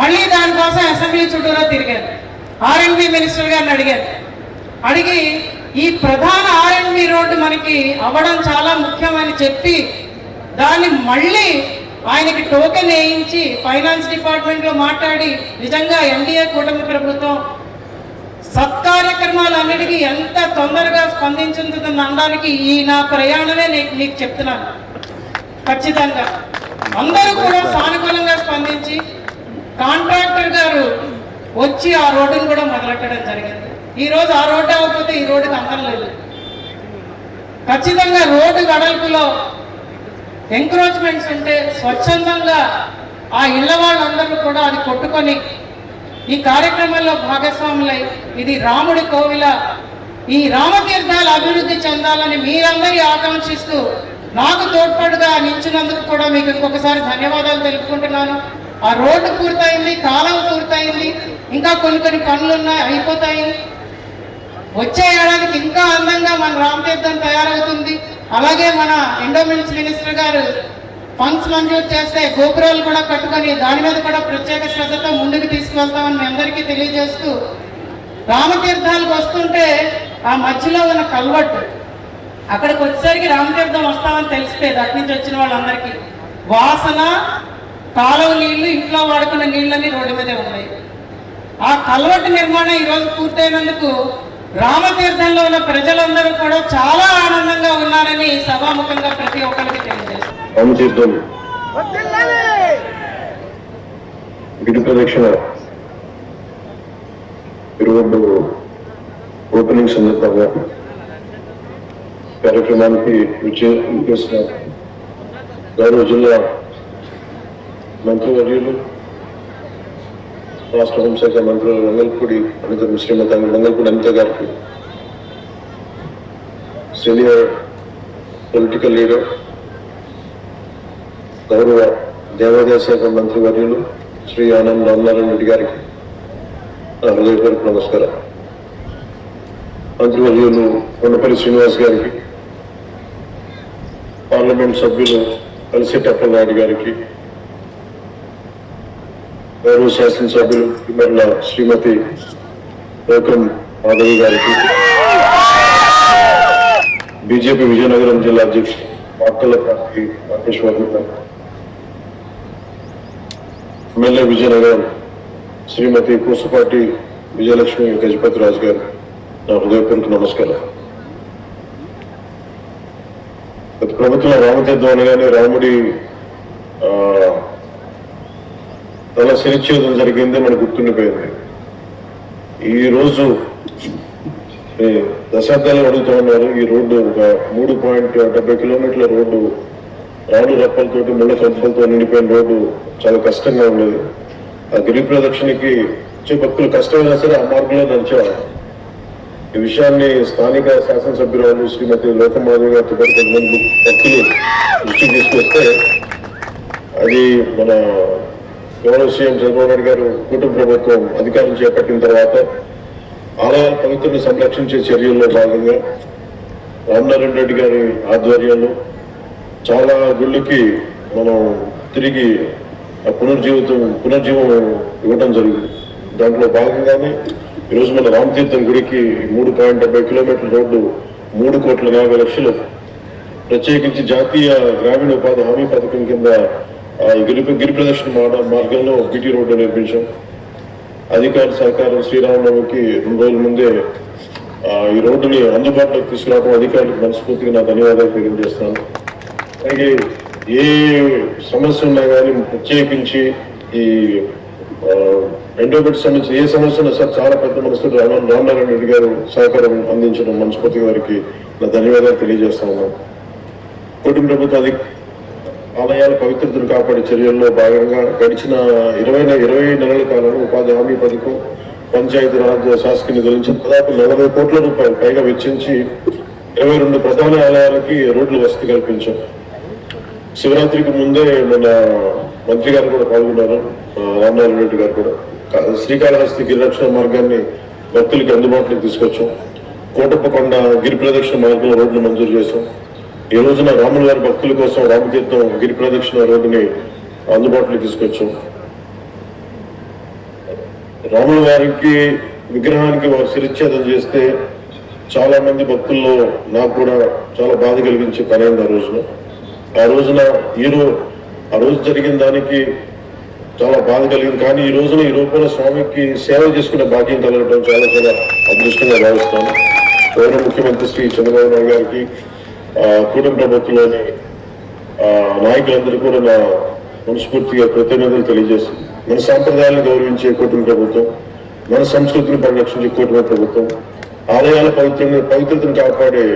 మళ్ళీ దానికోసం అసెంబ్లీ చుట్టూరా తిరిగాను. ఆర్ఎండ్బి మినిస్టర్ గారిని అడిగి ఈ ప్రధాన ఆర్ఎండ్బి రోడ్డు మనకి అవ్వడం చాలా ముఖ్యమని చెప్పి దాన్ని మళ్ళీ ఆయనకి టోకెన్ వేయించి ఫైనాన్స్ డిపార్ట్మెంట్లో మాట్లాడి నిజంగా ఎన్డీఏ కూటమి ప్రభుత్వం సత్కార్యక్రమాలన్నిటికీ ఎంత తొందరగా స్పందించుతుందని అనడానికి ఈ నా ప్రయాణమే నీకు చెప్తున్నాను. ఖచ్చితంగా అందరూ కూడా సానుకూలంగా స్పందించి కాంట్రాక్టర్ గారు వచ్చి ఆ రోడ్డును కూడా మొదలెట్టడం జరిగింది. ఈరోజు ఆ రోడ్డు అవ్వకపోతే ఈ రోడ్డుకి అందం లేదు. ఖచ్చితంగా రోడ్డు వెడల్పులో ఎంక్రోచ్మెంట్స్ ఉంటే స్వచ్ఛందంగా ఆ ఇళ్ల వాళ్ళందరూ కూడా అది కొట్టుకొని ఈ కార్యక్రమంలో భాగస్వాములై ఇది రాముడి కోవిల ఈ రామతీర్థాలు అభివృద్ధి చెందాలని మీరందరి ఆకాంక్షిస్తూ నాకు తోడ్పాటుగా నిలిచినందుకు కూడా మీకు ఇంకొకసారి ధన్యవాదాలు తెలుపుకుంటున్నాను. ఆ రోడ్డు పూర్తయింది, కాలం పూర్తయింది, ఇంకా కొన్ని పనులు ఉన్నాయి, అయిపోతాయి. వచ్చే ఏడాదికి ఇంకా అందంగా మన రామతీర్థం తయారవుతుంది. అలాగే మన ఎండోమెంట్స్ మినిస్టర్ గారు ఫండ్స్ మంజూరు చేస్తే గోపురాలు కూడా కట్టుకొని దాని మీద కూడా ప్రత్యేక శ్రద్ధతో ముందుకు తీసుకువెళ్తామని మీ అందరికీ తెలియజేస్తూ రామతీర్థాలకు వస్తుంటే ఆ మధ్యలో ఉన్న కల్వట్టు అక్కడికి వచ్చేసరికి రామతీర్థం వస్తామని తెలిసిపోయేది. అటు నుంచి వచ్చిన వాళ్ళందరికీ వాసన, కాలువ నీళ్లు, ఇంట్లో వాడుకున్న నీళ్ళని రోడ్డు మీదే ఉన్నాయి. ఆ కల్వట్టు నిర్మాణం ఈరోజు పూర్తయినందుకు రామతీర్థంలో ఉన్న ప్రజలందరూ కూడా చాలా ఆనందంగా ఉన్నారని సభాముఖంగా ప్రతి ఒక్కరికి తెలియజేస్తారు. రామతీర్థం గిరి ప్రదక్షిణ రోడ్డు ఓపెనింగ్ సందర్భంగా కార్యక్రమానికి విచ్చేసిన గౌరవ జిల్లా మంత్రివర్యులు, రాష్ట్ర హోంశాఖ మంత్రులు వంగల్పూడి అనిత శ్రీమతి వంగల్పూడి అనిత గారికి, సీనియర్ పొలిటికల్ లీడర్ గౌరవ దేవాదాయ శాఖ మంత్రివర్యులు శ్రీ ఆనంద్ రామనారాయణ రెడ్డి గారికి నా హృదయపూర్వక నమస్కారం. మంత్రివర్యులు కొండపల్లి శ్రీనివాస్ గారికి, పార్లమెంట్ సభ్యులు కలిసిటి అప్పలనాయుడు గారికి, గౌరవ శాసనసభ్యులు మరల శ్రీమతి లోకం మాధవి గారికి, బీజేపీ విజయనగరం జిల్లా అధ్యక్షుడు పార్టీల పార్టీ రాకేశ్వర్ గారు, ఎమ్మెల్యే విజయనగరం శ్రీమతి పూసపాటి విజయలక్ష్మి గజపతి రాజు గారు నా హృదయపూర్వక నమస్కారం. గత ప్రభుత్వం రామతీర్థం అనగానే రాముడి తల శనిచ్ఛేదం జరిగింది మనకు గుర్తుండిపోయింది. ఈ రోజు దశాబ్దాలు అడుగుతూ ఉన్నారు. ఈ రోడ్డు ఒక 3.70 కిలోమీటర్ల రోడ్డు రాళ్ళు రప్పలతోటి ముళ్ళ కంపలతో నిండిపోయిన రోడ్డు చాలా కష్టంగా ఉండేది. ఆ గిరి ప్రదక్షిణకి వచ్చే భక్తులు కష్టమైనా సరే ఆ మార్గంలో నడిచేవారు. ఈ విషయాన్ని స్థానిక శాసనసభ్యురాలు శ్రీమతి లోకం మాధవి గారితో పాటు కొంతమంది భక్తులు దృష్టికి తీసుకొస్తే అది మన గౌరవ సీఎం చంద్రబాబు నాయుడు గారు కూటమి ప్రభుత్వం అధికారం చేపట్టిన తర్వాత ఆలయ పవిత్రను సంరక్షించే చర్యల్లో భాగంగా రామనారాయణ రెడ్డి గారి ఆధ్వర్యంలో చాలా గుళ్ళకి మనం తిరిగి పునర్జీవం ఇవ్వడం జరిగింది. దాంట్లో భాగంగానే ఈరోజు మన రామతీర్థం గుడికి 3.70 కిలోమీటర్ల రోడ్డు 3,50,00,000 ప్రత్యేకించి జాతీయ గ్రామీణ ఉపాధి హామీ పథకం కింద గిరి ప్రదర్శన మార్గంలో బీటీ రోడ్డు నిర్మించాం. అధికారుల సహకారం శ్రీరామనవమికి 2 రోజుల ముందే ఈ రోడ్డుని అందుబాటులోకి తీసుకురావడం అధికారులకు మనస్ఫూర్తిగా నా ధన్యవాదాలు తెలియజేస్తాను. అలాగే ఏ సమస్య ఉన్నా కానీ ప్రత్యేకించి ఈ ఎండోమెంట్ సంబంధించి ఏ సమస్య ఉన్నా సార్ చాలా పెద్ద మనసుతో రామనారాయణ రెడ్డి గారు సహకారం అందించడం మనస్ఫూర్తిగా వారికి నా ధన్యవాదాలు తెలియజేస్తా ఉన్నాను. కూటమి ప్రభుత్వం ఆలయాల పవిత్రతను కాపాడే చర్యల్లో భాగంగా గడిచిన 20 నెలల కాలంలో ఉపాధి హామీ పథకం, పంచాయతీ రాజ్ శాసక నిధుల నుంచి దాదాపు 40 కోట్ల రూపాయలు పైగా వెచ్చించి 22 ప్రధాన ఆలయాలకి రోడ్లు వసతి కల్పించాం. శివరాత్రికి ముందే మన మంత్రి గారు కూడా పాల్గొన్నారు, రామనారాయణ రెడ్డి గారు కూడా. శ్రీకాళహస్తి గిరిరక్షణ మార్గాన్ని భక్తులకి అందుబాటులోకి తీసుకొచ్చాం. కోటప్పకొండ గిరి ప్రదక్షిణ మార్గంలో రోడ్లు మంజూరు చేశాం. ఈ రోజున రాముల గారి భక్తుల కోసం రామతీర్థం గిరి ప్రదక్షిణ రోడ్డుని అందుబాటులోకి తీసుకొచ్చాం. రాముల వారికి విగ్రహానికి వారు శిరచ్ఛేదం చేస్తే చాలా మంది భక్తుల్లో నాకు కూడా చాలా బాధ కలిగించే పని అయింది ఆ రోజున ఆ రోజు జరిగిన దానికి చాలా బాధ కలిగింది. కానీ ఈ రోజున ఈ రూపంలో స్వామికి సేవ చేసుకునే భాగ్యం కలగడం చాలా చాలా అదృష్టంగా భావిస్తాను. గౌరవ ముఖ్యమంత్రి శ్రీ చంద్రబాబు నాయుడు గారికి, కూటమి ప్రభుత్వంలోని నాయకులందరూ కూడా నా మనస్ఫూర్తిగా కృతజ్ఞతలు తెలియజేస్తుంది. మన సాంప్రదాయాలను గౌరవించే కూటమి ప్రభుత్వం, మన సంస్కృతిని పరిరక్షించే కూటమి ప్రభుత్వం, ఆలయాల పవిత్రతను కాపాడే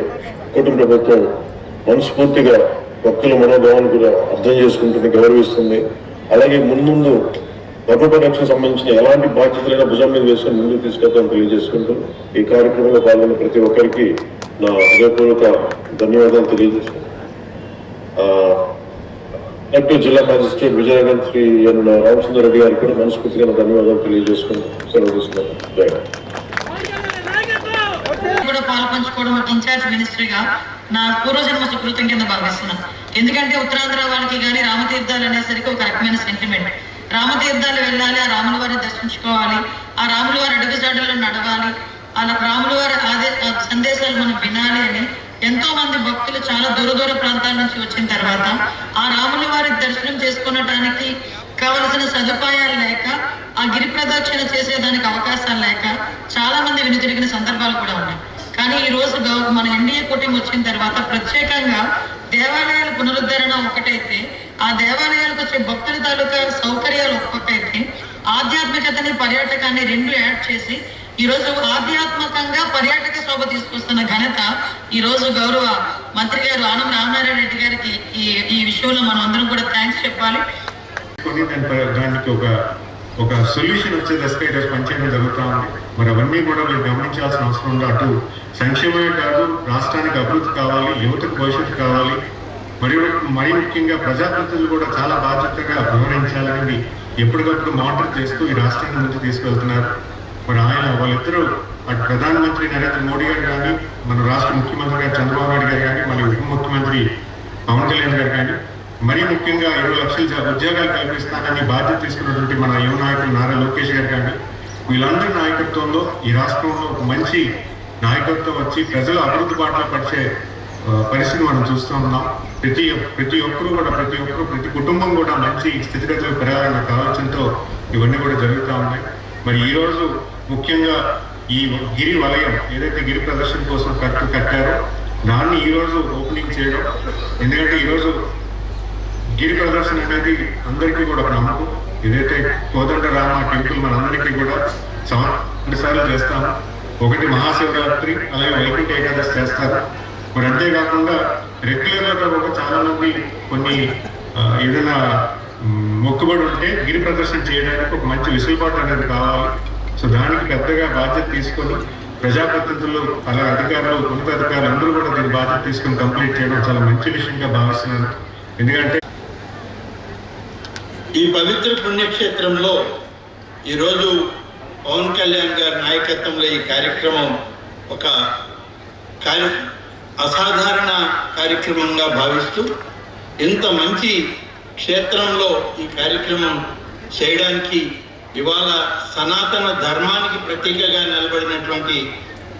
కూటమి ప్రభుత్వం మనస్ఫూర్తిగా భక్తుల మనోభావాన్ని కూడా అర్థం చేసుకుంటుంది, గౌరవిస్తుంది. అలాగే ముందు ధర్మ పరిరక్షణ సంబంధించిన ఎలాంటి బాధ్యతలైనా భుజం మీద వేసుకొని ముందుకు తీసుకెళ్తామని తెలియజేసుకుంటూ ఈ కార్యక్రమంలో పాల్గొన్న ప్రతి ఒక్కరికి నా హృదయపూర్వక ధన్యవాదాలు తెలియజేసుకుంటాను. జిల్లా మ్యాజిస్ట్రేట్ విజయనగరం శ్రీ ఎన్ రామచంద్ర రెడ్డి గారికి కూడా మనస్ఫూర్తిగా ధన్యవాదాలు తెలియజేసుకుంటూ సెలవు తీసుకున్నాను. కూడా పాల్పంచుకోవడం ఇన్ఛార్జ్ మినిస్ట్రీగా నా పూర్వజన్మ సుకృతం కింద భావిస్తున్నాను. ఎందుకంటే ఉత్తరాంధ్ర వాళ్ళకి కానీ రామతీర్థాలు అనేసరికి ఒక రకమైన సెంటిమెంట్. రామతీర్థాలు వెళ్ళాలి, ఆ రాముల వారిని దర్శించుకోవాలి, ఆ రాముల వారి అడుగుజాడల్లో నడవాలి, అలా రాముల వారి సందేశాలు మనం వినాలి అని ఎంతో మంది భక్తులు చాలా దూర ప్రాంతాల నుంచి వచ్చిన తర్వాత ఆ రాముల వారి దర్శనం చేసుకునటానికి కావలసిన సదుపాయాలు లేక, ఆ గిరి ప్రదక్షిణ చేసేదానికి అవకాశాలు లేక చాలా మంది వెనుతిరిగిన సందర్భాలు కూడా ఉన్నాయి. కానీ ఈ రోజు మన ఎన్డీఏ కూటమి వచ్చిన తర్వాత ప్రత్యేకంగా దేవాలయాల పునరుద్ధరణ ఒకటైతే, ఆ దేవాలయాలకు వచ్చే భక్తుల తాలూకా సౌకర్యాలు ఒక్కొక్కైతే, ఆధ్యాత్మికతని పర్యాటకాన్ని రెండు యాడ్ చేసి ఈ రోజు ఆధ్యాత్మికంగా పర్యాటక శోభ తీసుకొస్తున్న ఘనత ఈ రోజు గౌరవ మంత్రి గారు ఆనం రామనారాయణ రెడ్డి గారికి ఈ విషయంలో మనం అందరం కూడా థ్యాంక్స్ చెప్పాలి. దానికి ఒక సొల్యూషన్ వచ్చే దశగా ఈరోజు పనిచేయడం జరుగుతూ ఉంది. మరి అవన్నీ కూడా మీరు గమనించాల్సిన అవసరం ఉంది. అటు సంక్షేమమే కాదు, రాష్ట్రానికి అభివృద్ధి కావాలి, యువతకు భవిష్యత్తు కావాలి, మరీ ముఖ్యంగా ప్రజాప్రతినిధులు కూడా చాలా బాధ్యతగా వ్యవహరించాలని ఎప్పటికప్పుడు మానిటర్ చేస్తూ ఈ రాష్ట్రాన్ని ముందుకు తీసుకెళ్తున్నారు. మరి వాళ్ళిద్దరూ అటు ప్రధానమంత్రి నరేంద్ర మోడీ గారు కానీ, మన రాష్ట్ర ముఖ్యమంత్రి గారు చంద్రబాబు నాయుడు గారు కానీ, మళ్ళీ ఉప ముఖ్యమంత్రి పవన్ కళ్యాణ్ గారు కానీ, మరీ ముఖ్యంగా 20 లక్షల ఉద్యోగాలు కల్పిస్తానని బాధ్యత తీసుకున్నటువంటి మన యువ నాయకులు నారా లోకేష్ గారు కానీ, వీళ్ళందరి నాయకత్వంలో ఈ రాష్ట్రంలో మంచి నాయకత్వం వచ్చి ప్రజలు అభివృద్ధి బాటలో పరిచే పరిస్థితి మనం చూస్తూ ఉన్నాం. ప్రతి ఒక్కరూ ప్రతి కుటుంబం కూడా మంచి స్థితిగతులు పెరగాలన్న ఆలోచనతో ఇవన్నీ కూడా జరుగుతూ ఉన్నాయి. మరి ఈరోజు ముఖ్యంగా ఈ గిరి వలయం ఏదైతే గిరి ప్రదర్శన కోసం కట్టారో దాన్ని ఈరోజు ఓపెనింగ్ చేయడం. ఎందుకంటే ఈరోజు గిరి ప్రదర్శన అనేది అందరికీ కూడా ఒక నమ్మకం. ఏదైతే కోదండరామ టెంపుల్ మనందరికీ కూడా 2 సార్లు చేస్తాము. ఒకటి మహాశివరాత్రి, అలాగే వైకుంఠ ఏకాదశి చేస్తారు. మరి అంతేకాకుండా రెగ్యులర్గా కూడా చాలా మంది కొన్ని ఏదైనా మొక్కుబడి ఉంటే గిరి ప్రదర్శన చేయడానికి ఒక మంచి వెసులుబాటు అనేది కావాలి. సో దానికి పెద్దగా బాధ్యత తీసుకొని ప్రజాప్రతినిధులు, అలాగే అధికారులు, ఉన్నతాధికారులు అందరూ కూడా దీని బాధ్యత తీసుకొని కంప్లీట్ చేయడం చాలా మంచి విషయంగా భావిస్తున్నాను. ఎందుకంటే ఈ పవిత్ర పుణ్యక్షేత్రంలో ఈరోజు పవన్ కళ్యాణ్ గారి నాయకత్వంలో ఈ కార్యక్రమం ఒక అసాధారణ కార్యక్రమంగా భావిస్తూ ఇంత మంచి క్షేత్రంలో ఈ కార్యక్రమం చేయడానికి ఇవాళ సనాతన ధర్మానికి ప్రతీకగా నిలబడినటువంటి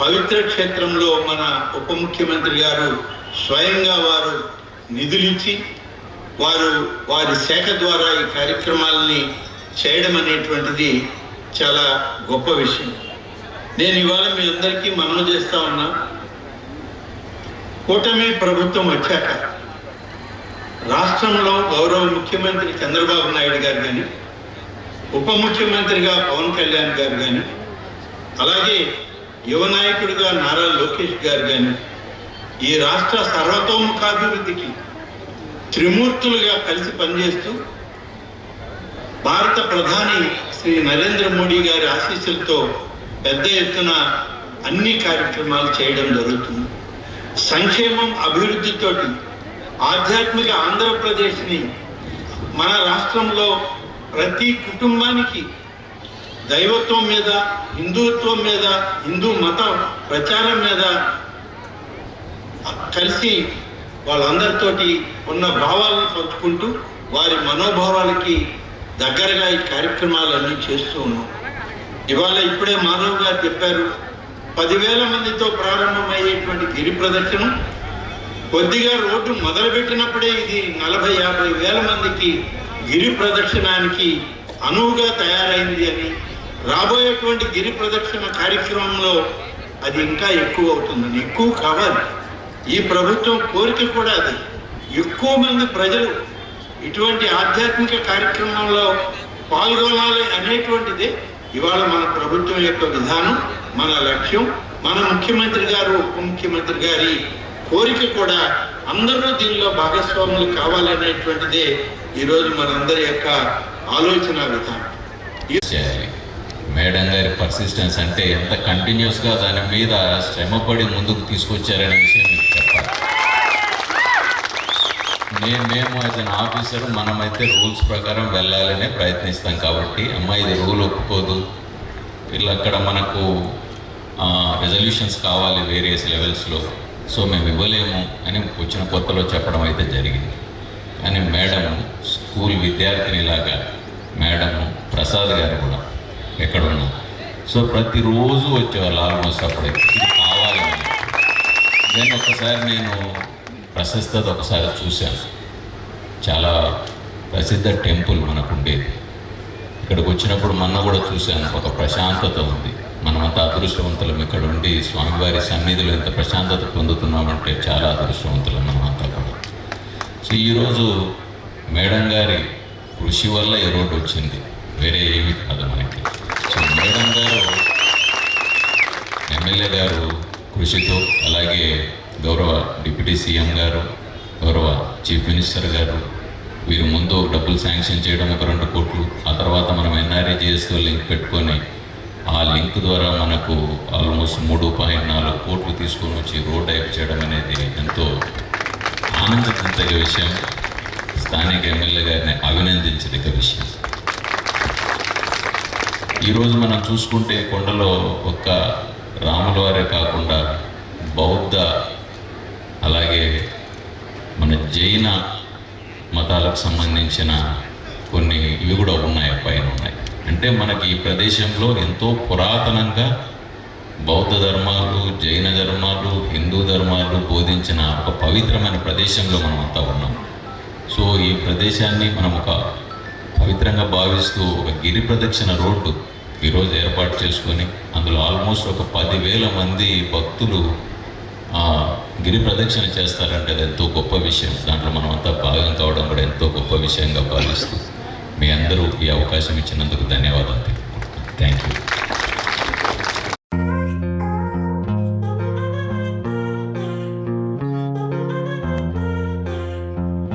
పవిత్ర క్షేత్రంలో మన ఉప ముఖ్యమంత్రి గారు స్వయంగా వారు నిధులిచ్చి వారి శాఖ ద్వారా ఈ కార్యక్రమాలని చేయడం అనేటువంటిది చాలా గొప్ప విషయం. నేను ఇవాళ మీ అందరికీ మనవి చేస్తా ఉన్నా, కూటమి ప్రభుత్వం వచ్చాక రాష్ట్రంలో గౌరవ ముఖ్యమంత్రి చంద్రబాబు నాయుడు గారు కానీ, ఉప ముఖ్యమంత్రిగా పవన్ కళ్యాణ్ గారు కానీ, అలాగే యువ నాయకుడిగా నారా లోకేష్ గారు కానీ ఈ రాష్ట్ర సర్వతోముఖాభివృద్ధికి త్రిమూర్తులుగా కలిసి పనిచేస్తూ భారత ప్రధాని శ్రీ నరేంద్ర మోడీ గారి ఆశీస్సులతో పెద్ద ఎత్తున అన్ని కార్యక్రమాలు చేయడం జరుగుతుంది. సంక్షేమం, అభివృద్ధితోటి ఆధ్యాత్మిక ఆంధ్రప్రదేశ్ని మన రాష్ట్రంలో ప్రతి కుటుంబానికి దైవత్వం మీద, హిందుత్వం మీద, హిందూ మత ప్రచారం మీద కలిసి వాళ్ళందరితోటి ఉన్న భావాలను పంచుకుంటూ వారి మనోభావాలకి దగ్గరగా ఈ కార్యక్రమాలన్నీ చేస్తూ ఉన్నాం. ఇవాళ ఇప్పుడే మాధవ్ గారు చెప్పారు, 10,000 మందితో ప్రారంభమయ్యేటువంటి గిరి ప్రదక్షిణ కొద్దిగా రోడ్డు మొదలుపెట్టినప్పుడే ఇది 40-50 వేల మందికి గిరి ప్రదక్షిణానికి అనువుగా తయారైంది అని, రాబోయేటువంటి గిరి ప్రదక్షిణ కార్యక్రమంలో అది ఇంకా ఎక్కువ అవుతుందని, ఎక్కువ కావాలి. ఈ ప్రభుత్వం కోరిక కూడా అది. ఎక్కువ మంది ప్రజలు ఇటువంటి ఆధ్యాత్మిక కార్యక్రమంలో పాల్గొనాలి అనేటువంటిదే ఇవాళ మన ప్రభుత్వం యొక్క విధానం, మన లక్ష్యం. మన ముఖ్యమంత్రి గారు, ఉప ముఖ్యమంత్రి గారి కోరిక కూడా అందరూ దీనిలో భాగస్వాములు కావాలనేటువంటిదే ఈరోజు మనందరి యొక్క ఆలోచన విధానం. చేయాలి. మేడం గారి పర్సిస్టెన్స్ అంటే ఎంత కంటిన్యూస్గా దాని మీద శ్రమపడి ముందుకు తీసుకొచ్చారనే విషయం మీకు చెప్పాలి. మేము యాజ్ అన్ ఆఫీసర్ మనమైతే రూల్స్ ప్రకారం వెళ్ళాలనే ప్రయత్నిస్తాం కాబట్టి, అమ్మ ఇది రూల్ ఒప్పుకోదు, వీళ్ళు అక్కడ మనకు రెజల్యూషన్స్ కావాలి వేరియస్ లెవెల్స్లో, సో మేము ఇవ్వలేము అని వచ్చిన కొత్తలో చెప్పడం అయితే జరిగింది. కానీ మేడం స్కూల్ విద్యార్థినిలాగా మేడము ప్రసాద్ గారు కూడా ఎక్కడున్నా సో ప్రతిరోజు వచ్చేవాళ్ళు ఆల్మోస్ట్ అప్పుడైతే ఇది కావాలని. దెన్ ఒకసారి నేను ప్రశస్తత ఒకసారి చూశాను. చాలా ప్రసిద్ధ టెంపుల్ మనకు ఉండేది. ఇక్కడికి వచ్చినప్పుడు మొన్న కూడా చూశాను, ఒక ప్రశాంతత ఉంది. మనమంతా అదృష్టవంతులం, ఇక్కడ ఉండి స్వామివారి సన్నిధిలో ఎంత ప్రశాంతత పొందుతున్నామంటే చాలా అదృష్టవంతులం మనమంతా కూడా. సో ఈరోజు మేడం గారి కృషి వల్ల ఈ రోడ్డు వచ్చింది, వేరే ఏమీ కాదు మనకి. సో మేడం గారు, ఎమ్మెల్యే గారు కృషితో, అలాగే గౌరవ డిప్యూటీ సీఎం గారు, గౌరవ చీఫ్ మినిస్టర్ గారు, వీరు ముందు డబ్బులు శాంక్షన్ చేయడం ఒక 2 కోట్లు, ఆ తర్వాత మనం ఎన్ఆర్ఈజిఎస్తో లింక్ పెట్టుకొని ఆ లింక్ ద్వారా మనకు ఆల్మోస్ట్ 3.4 కోట్లు తీసుకొని వచ్చి రోడ్ అయిప్ చేయడం అనేది ఎంతో ఆనందించదగ్గ విషయం. స్థానిక ఎమ్మెల్యే గారిని అభినందించదగ్గ విషయం. ఈరోజు మనం చూసుకుంటే కొండలో ఒక్క రాముల వారే కాకుండా బౌద్ధ, అలాగే మన జైన మతాలకు సంబంధించిన కొన్ని ఇవి కూడా ఉన్నాయి, పైన ఉన్నాయి. అంటే మనకి ఈ ప్రదేశంలో ఎంతో పురాతనంగా బౌద్ధ ధర్మాలు, జైన ధర్మాలు, హిందూ ధర్మాలు బోధించిన ఒక పవిత్రమైన ప్రదేశంలో మనం అంతా ఉన్నాం. సో ఈ ప్రదేశాన్ని మనం ఒక పవిత్రంగా భావిస్తూ ఒక గిరి ప్రదక్షిణ రోడ్డు ఈరోజు ఏర్పాటు చేసుకొని అందులో ఆల్మోస్ట్ ఒక 10,000 మంది భక్తులు గిరి ప్రదక్షిణ చేస్తారంటే అది ఎంతో గొప్ప విషయం. దాంట్లో మనం అంతా భాగం కావడం కూడా ఎంతో గొప్ప విషయంగా భావిస్తూ మీ అందరూ ఈ అవకాశం ఇచ్చినందుకు ధన్యవాదాలు. Thank you.